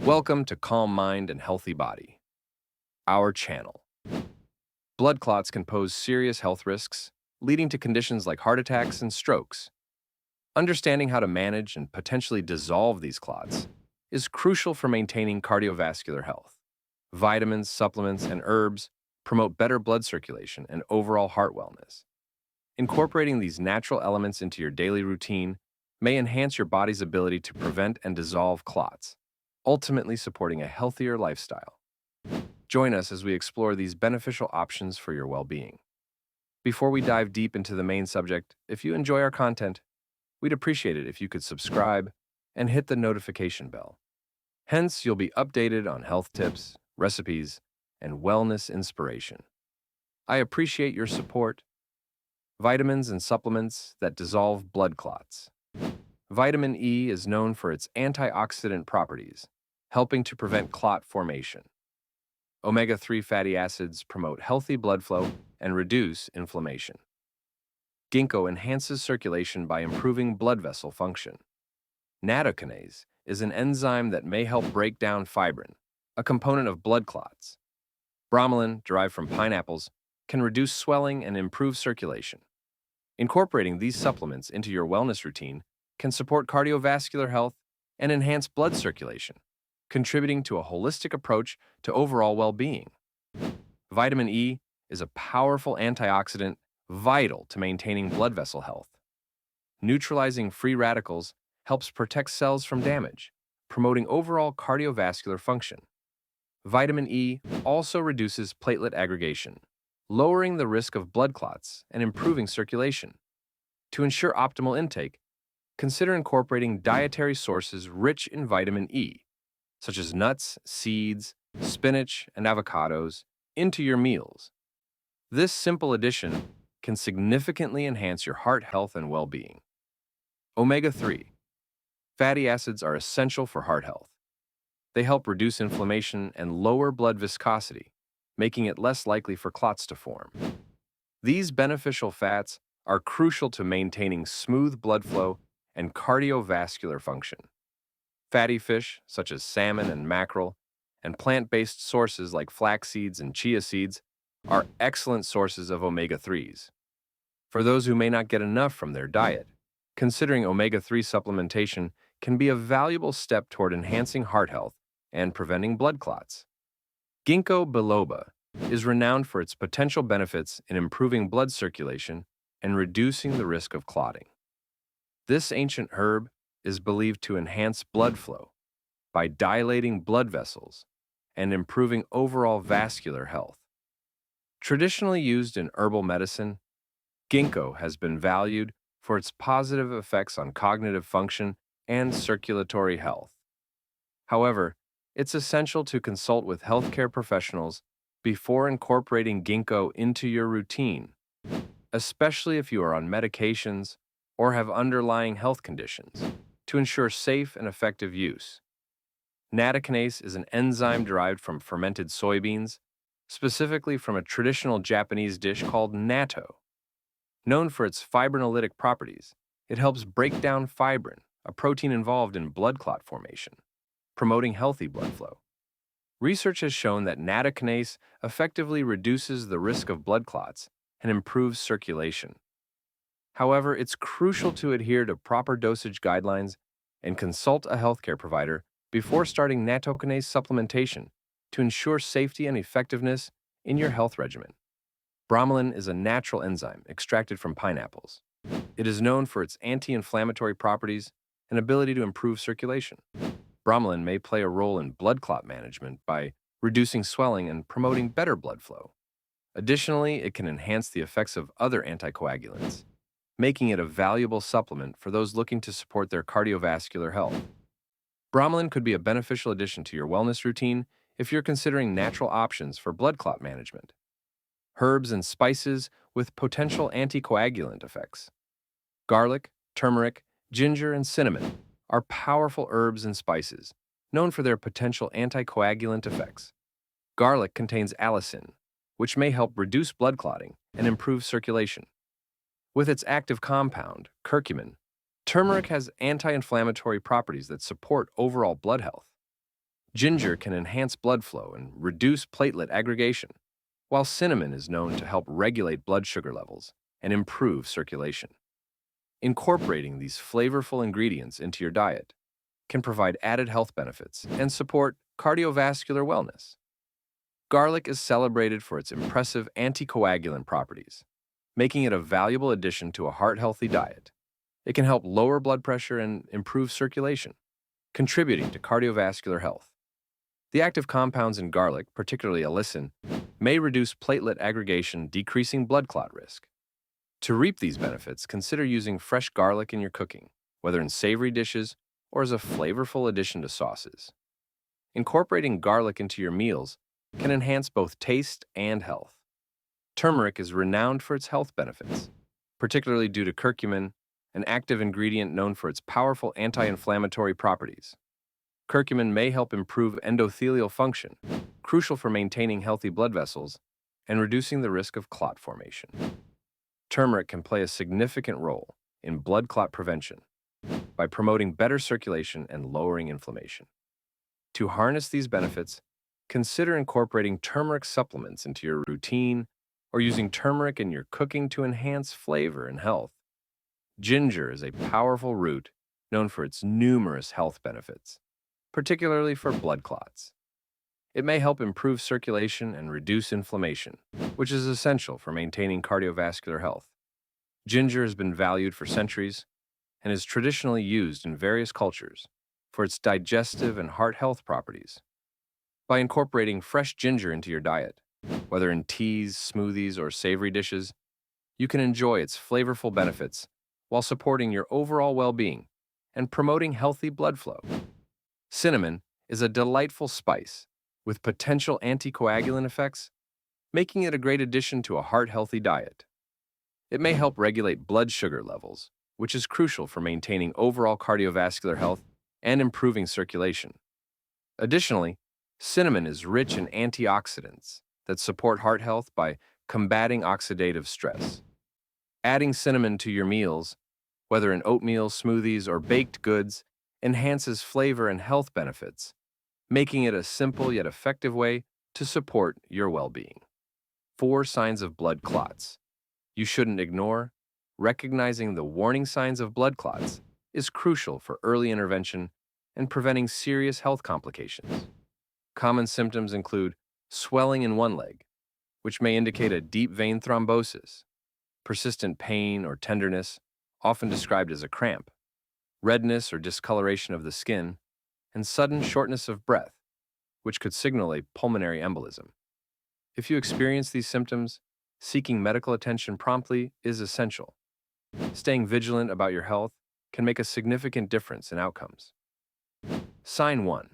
Welcome to Calm Mind and Healthy Body, our channel. Blood clots can pose serious health risks, leading to conditions like heart attacks and strokes. Understanding how to manage and potentially dissolve these clots is crucial for maintaining cardiovascular health. Vitamins, supplements, and herbs promote better blood circulation and overall heart wellness. Incorporating these natural elements into your daily routine may enhance your body's ability to prevent and dissolve clots, ultimately supporting a healthier lifestyle. Join us as we explore these beneficial options for your well-being. Before we dive deep into the main subject, if you enjoy our content, we'd appreciate it if you could subscribe and hit the notification bell. Hence, you'll be updated on health tips, recipes, and wellness inspiration. I appreciate your support. Vitamins and supplements that dissolve blood clots. Vitamin E is known for its antioxidant properties, helping to prevent clot formation. Omega-3 fatty acids promote healthy blood flow and reduce inflammation. Ginkgo enhances circulation by improving blood vessel function. Nattokinase is an enzyme that may help break down fibrin, a component of blood clots. Bromelain, derived from pineapples, can reduce swelling and improve circulation. Incorporating these supplements into your wellness routine can support cardiovascular health and enhance blood circulation, contributing to a holistic approach to overall well-being. Vitamin E is a powerful antioxidant vital to maintaining blood vessel health. Neutralizing free radicals helps protect cells from damage, promoting overall cardiovascular function. Vitamin E also reduces platelet aggregation, lowering the risk of blood clots and improving circulation. To ensure optimal intake, consider incorporating dietary sources rich in vitamin E, such as nuts, seeds, spinach, and avocados, into your meals. This simple addition can significantly enhance your heart health and well-being. Omega-3 fatty acids are essential for heart health. They help reduce inflammation and lower blood viscosity, making it less likely for clots to form. These beneficial fats are crucial to maintaining smooth blood flow and cardiovascular function. Fatty fish, such as salmon and mackerel, and plant-based sources like flax seeds and chia seeds are excellent sources of omega-3s. For those who may not get enough from their diet, considering omega-3 supplementation can be a valuable step toward enhancing heart health and preventing blood clots. Ginkgo biloba is renowned for its potential benefits in improving blood circulation and reducing the risk of clotting. This ancient herb is believed to enhance blood flow by dilating blood vessels and improving overall vascular health. Traditionally used in herbal medicine, ginkgo has been valued for its positive effects on cognitive function and circulatory health. However, it's essential to consult with healthcare professionals before incorporating ginkgo into your routine, especially if you are on medications or have underlying health conditions, to ensure safe and effective use. Nattokinase is an enzyme derived from fermented soybeans, specifically from a traditional Japanese dish called natto. Known for its fibrinolytic properties, it helps break down fibrin, a protein involved in blood clot formation, promoting healthy blood flow. Research has shown that nattokinase effectively reduces the risk of blood clots and improves circulation. However, it's crucial to adhere to proper dosage guidelines and consult a healthcare provider before starting nattokinase supplementation to ensure safety and effectiveness in your health regimen. Bromelain is a natural enzyme extracted from pineapples. It is known for its anti-inflammatory properties and ability to improve circulation. Bromelain may play a role in blood clot management by reducing swelling and promoting better blood flow. Additionally, it can enhance the effects of other anticoagulants, making it a valuable supplement for those looking to support their cardiovascular health. Bromelain could be a beneficial addition to your wellness routine if you're considering natural options for blood clot management. Herbs and spices with potential anticoagulant effects. Garlic, turmeric, ginger, and cinnamon are powerful herbs and spices, known for their potential anticoagulant effects. Garlic contains allicin, which may help reduce blood clotting and improve circulation. With its active compound, curcumin, turmeric has anti-inflammatory properties that support overall blood health. Ginger can enhance blood flow and reduce platelet aggregation, while cinnamon is known to help regulate blood sugar levels and improve circulation. Incorporating these flavorful ingredients into your diet can provide added health benefits and support cardiovascular wellness. Garlic is celebrated for its impressive anticoagulant properties, making it a valuable addition to a heart-healthy diet. It can help lower blood pressure and improve circulation, contributing to cardiovascular health. The active compounds in garlic, particularly allicin, may reduce platelet aggregation, decreasing blood clot risk. To reap these benefits, consider using fresh garlic in your cooking, whether in savory dishes or as a flavorful addition to sauces. Incorporating garlic into your meals can enhance both taste and health. Turmeric is renowned for its health benefits, particularly due to curcumin, an active ingredient known for its powerful anti-inflammatory properties. Curcumin may help improve endothelial function, crucial for maintaining healthy blood vessels and reducing the risk of clot formation. Turmeric can play a significant role in blood clot prevention by promoting better circulation and lowering inflammation. To harness these benefits, consider incorporating turmeric supplements into your routine or using turmeric in your cooking to enhance flavor and health. Ginger is a powerful root known for its numerous health benefits, particularly for blood clots. It may help improve circulation and reduce inflammation, which is essential for maintaining cardiovascular health. Ginger has been valued for centuries and is traditionally used in various cultures for its digestive and heart health properties. By incorporating fresh ginger into your diet, whether in teas, smoothies, or savory dishes, you can enjoy its flavorful benefits while supporting your overall well-being and promoting healthy blood flow. Cinnamon is a delightful spice with potential anticoagulant effects, making it a great addition to a heart-healthy diet. It may help regulate blood sugar levels, which is crucial for maintaining overall cardiovascular health and improving circulation. Additionally, cinnamon is rich in antioxidants that support heart health by combating oxidative stress. Adding cinnamon to your meals, whether in oatmeal, smoothies, or baked goods, enhances flavor and health benefits, making it a simple yet effective way to support your well-being. 4 signs of blood clots you shouldn't ignore. Recognizing the warning signs of blood clots is crucial for early intervention and preventing serious health complications. Common symptoms include swelling in one leg, which may indicate a deep vein thrombosis, persistent pain or tenderness, often described as a cramp, redness or discoloration of the skin, and sudden shortness of breath, which could signal a pulmonary embolism. If you experience these symptoms, seeking medical attention promptly is essential. Staying vigilant about your health can make a significant difference in outcomes. Sign 1.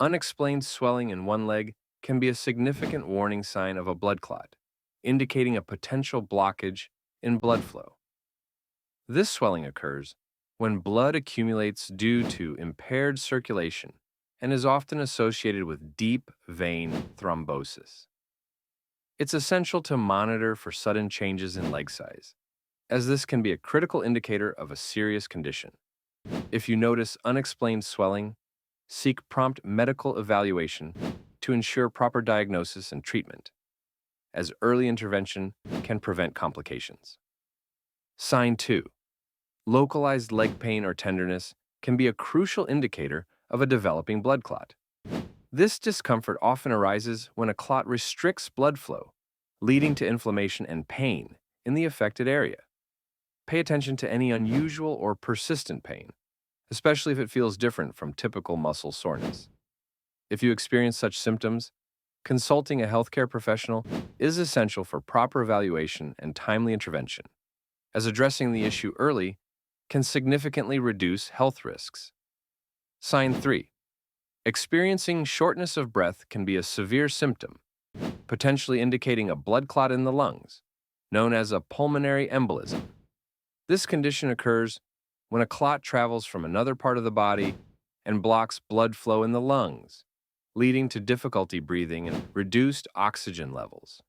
Unexplained swelling in one leg can be a significant warning sign of a blood clot, indicating a potential blockage in blood flow. This swelling occurs when blood accumulates due to impaired circulation and is often associated with deep vein thrombosis. It's essential to monitor for sudden changes in leg size, as this can be a critical indicator of a serious condition. If you notice unexplained swelling, seek prompt medical evaluation to ensure proper diagnosis and treatment, as early intervention can prevent complications. Sign 2. Localized leg pain or tenderness can be a crucial indicator of a developing blood clot. This discomfort often arises when a clot restricts blood flow, leading to inflammation and pain in the affected area. Pay attention to any unusual or persistent pain, especially if it feels different from typical muscle soreness. If you experience such symptoms, consulting a healthcare professional is essential for proper evaluation and timely intervention, as addressing the issue early can significantly reduce health risks. Sign 3. Experiencing shortness of breath can be a severe symptom, potentially indicating a blood clot in the lungs, known as a pulmonary embolism. This condition occurs when a clot travels from another part of the body and blocks blood flow in the lungs, leading to difficulty breathing and reduced oxygen levels.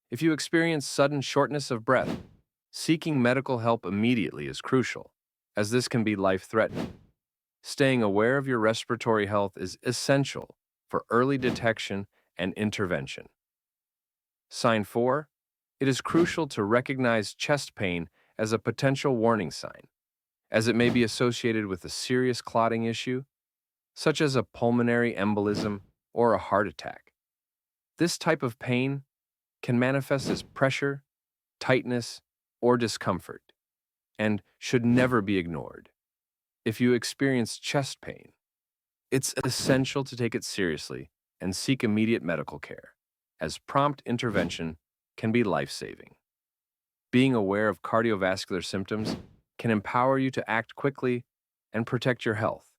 If you experience sudden shortness of breath, seeking medical help immediately is crucial, as this can be life-threatening. Staying aware of your respiratory health is essential for early detection and intervention. Sign 4. It is crucial to recognize chest pain as a potential warning sign, as it may be associated with a serious clotting issue, such as a pulmonary embolism or a heart attack. This type of pain can manifest as pressure, tightness, or discomfort, and should never be ignored. If you experience chest pain, it's essential to take it seriously and seek immediate medical care, as prompt intervention can be life-saving. Being aware of cardiovascular symptoms can empower you to act quickly and protect your health.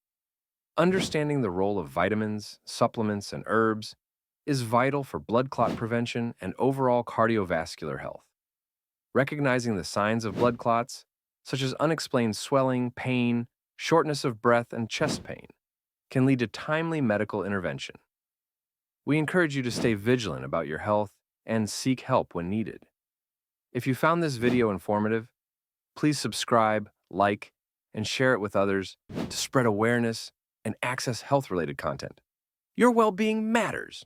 Understanding the role of vitamins, supplements, and herbs is vital for blood clot prevention and overall cardiovascular health. Recognizing the signs of blood clots, such as unexplained swelling, pain, shortness of breath, and chest pain, can lead to timely medical intervention. We encourage you to stay vigilant about your health and seek help when needed. If you found this video informative, please subscribe, like, and share it with others to spread awareness and access health-related content. Your well-being matters.